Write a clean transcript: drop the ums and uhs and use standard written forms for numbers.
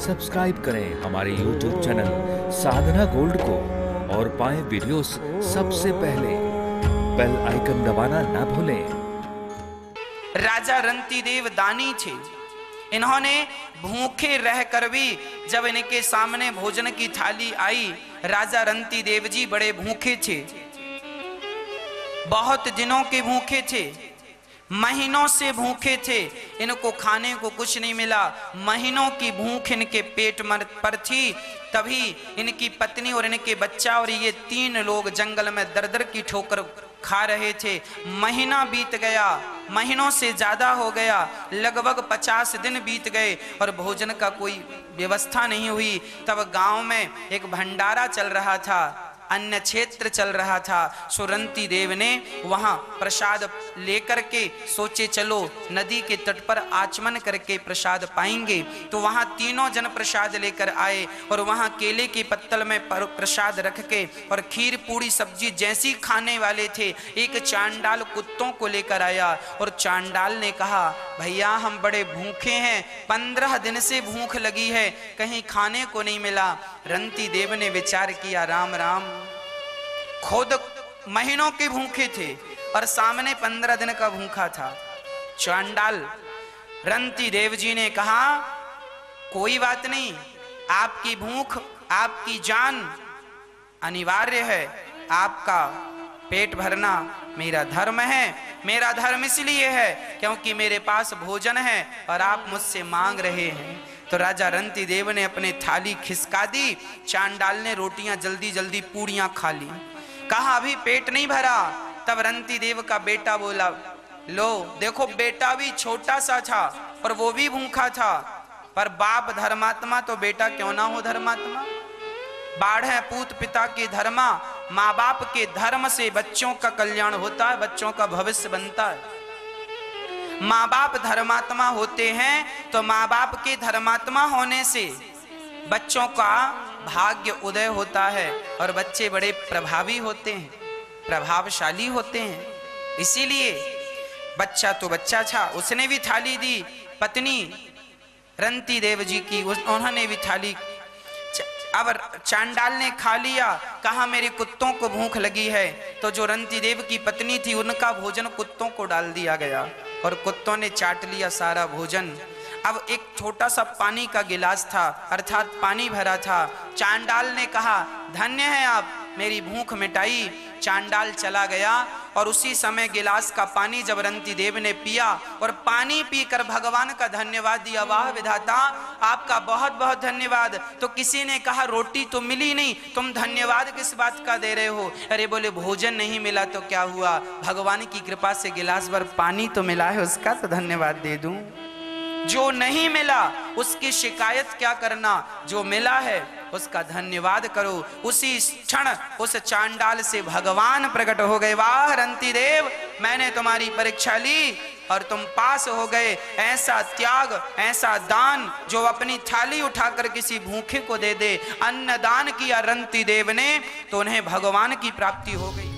Subscribe करें हमारे YouTube channel साधना gold को और पाएं वीडियोस सबसे पहले। बेल आइकन दबाना ना भूलें। राजा रंतीदेव दानी थे। इन्होंने भूखे रहकर भी जब इनके सामने भोजन की थाली आई, राजा रंतीदेव जी बड़े भूखे थे, बहुत दिनों के भूखे थे, महीनों से भूखे थे। इनको खाने को कुछ नहीं मिला, महीनों की भूख इनके पेट पर थी। तभी इनकी पत्नी और इनके बच्चा और ये 3 लोग जंगल में दर दर की ठोकर खा रहे थे। महीना बीत गया, महीनों से ज्यादा हो गया, लगभग 50 दिन बीत गए और भोजन का कोई व्यवस्था नहीं हुई। तब गांव में एक भंडारा चल रहा था, अन्य क्षेत्र चल रहा था। सो रंतीदेव ने वहां प्रसाद लेकर के सोचे चलो नदी के तट पर आचमन करके प्रसाद पाएंगे। तो वहां तीनों जन प्रसाद लेकर आए और वहां केले के पत्तल में प्रसाद रख के और खीर पूड़ी सब्जी जैसी खाने वाले थे, एक चांडाल कुत्तों को लेकर आया और चांडाल ने कहा, भैया हम बड़े भूखे हैं, 15 दिन से भूख लगी है, कहीं खाने को नहीं मिला। रंतीदेव ने विचार किया, राम राम, खुद महीनों के भूखे थे और सामने 15 दिन का भूखा था चांडाल। रंतीदेव जी ने कहा, कोई बात नहीं, आपकी भूख आपकी जान अनिवार्य है, आपका पेट भरना मेरा धर्म है। मेरा धर्म इसलिए है क्योंकि मेरे पास भोजन है और आप मुझसे मांग रहे हैं। तो राजा रंतीदेव ने अपने थाली खिसका दी, चांडाल ने रोटियां जल्दी जल्दी पूड़ियां खा ली। कहा अभी पेट नहीं भरा। तब रंतीदेव का बेटा बोला, लो देखो, बेटा भी छोटा सा था और वो भी भूखा था, पर बाप धर्मात्मा तो बेटा क्यों ना हो धर्मात्मा। बाढ़ है पूत पिता के धर्मा, माँ बाप के धर्म से बच्चों का कल्याण होता है, बच्चों का भविष्य बनता है। माँ बाप धर्मात्मा होते हैं तो माँ बाप के धर्मात्मा होने से बच्चों का भाग्य उदय होता है और बच्चे बड़े प्रभावी होते हैं, प्रभावशाली होते हैं। इसीलिए बच्चा तो बच्चा था, उसने भी थाली दी, पत्नी रंतीदेव जी की उन्होंने भी थाली। अब चांडाल ने खा लिया, कहा मेरे कुत्तों को भूख लगी है। तो जो रंतीदेव की पत्नी थी उनका भोजन कुत्तों को डाल दिया गया और कुत्तों ने चाट लिया सारा भोजन। अब एक छोटा सा पानी का गिलास था, अर्थात पानी भरा था। चांडाल ने कहा, धन्य है आप, मेरी भूख मिटाई। चांडाल चला गया और उसी समय गिलास का पानी जब रंतीदेव ने पिया और पानी पीकर भगवान का धन्यवाद दिया, वाह विधाता आपका बहुत बहुत धन्यवाद। तो किसी ने कहा, रोटी तो मिली नहीं, तुम धन्यवाद किस बात का दे रहे हो। अरे बोले, भोजन नहीं मिला तो क्या हुआ, भगवान की कृपा से गिलास भर पानी तो मिला है, उसका तो धन्यवाद दे दूं। जो नहीं मिला उसकी शिकायत क्या करना, जो मिला है उसका धन्यवाद करो। उसी क्षण उस चांडाल से भगवान प्रकट हो गए। वाह रंतीदेव, मैंने तुम्हारी परीक्षा ली और तुम पास हो गए। ऐसा त्याग, ऐसा दान जो अपनी थाली उठाकर किसी भूखे को दे दे, अन्नदान किया रंतीदेव ने, तो उन्हें भगवान की प्राप्ति हो गई।